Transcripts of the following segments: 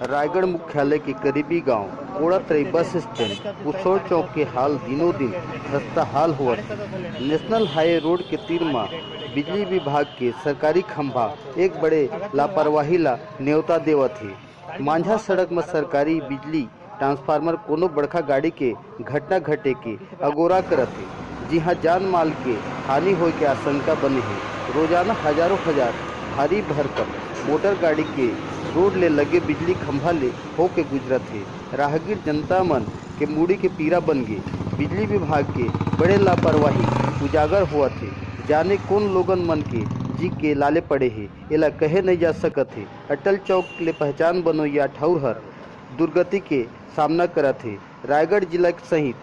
रायगढ़ मुख्यालय के करीबी गांव कोड़ातरई बस स्टैंड पुसौड़ चौक के हाल दिनों दिन खस्ता हाल हुआ है। नेशनल हाईवे रोड के तीर में बिजली विभाग के सरकारी खंभा एक बड़े लापरवाही ला न्योता देवत है। मांझा सड़क में सरकारी बिजली ट्रांसफार्मर कोनो बड़का गाड़ी के घटना घटे के अगोरा करत है, जी हाँ जान माल के हानि होए के आशंका बने है। रोजाना हजारों भारी भरकम मोटर गाड़ी के रोड ले लगे बिजली खंभा ले होके गुजरत है। राहगीर जनता मन के मूड़ी के पीरा बन गए। बिजली विभाग के बड़े लापरवाही उजागर हुआ थे। जाने कौन लोगन मन के जी के लाले पड़े है, एला कहे नहीं जा सकत है। अटल चौक ले पहचान बनो या ठौर हर दुर्गति के सामना करत है। रायगढ़ जिला सहित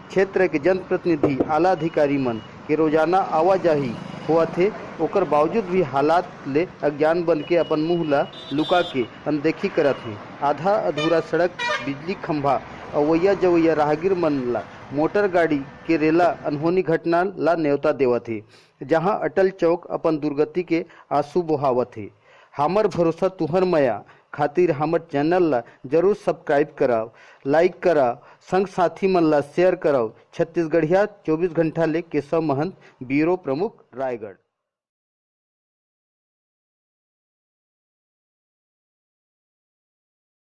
क्षेत्र के जनप्रतिनिधि आला अधिकारी मन के रोजाना आवाजाही हुआ थे, ओकर बावजूद भी हालात ले अज्ञान बन के अपन मुँह ला लुका के अनदेखी करत हैं। आधा अधूरा सड़क, बिजली खंभा, अवैया जवैया राहगीर मन ला मोटर गाड़ी के रेला अनहोनी घटना ला न्योता देवत है, जहां अटल चौक अपन दुर्गति के आंसू बहावत है। हमर भरोसा तुहर मया खातिर हमर चैनल ला जरूर सब्सक्राइब कराओ, लाइक कराओ, संग साथी मन ला शेयर कराओ। छत्तीसगढ़िया 24 घंटा ले केशव महंत, ब्यूरो प्रमुख, रायगढ़।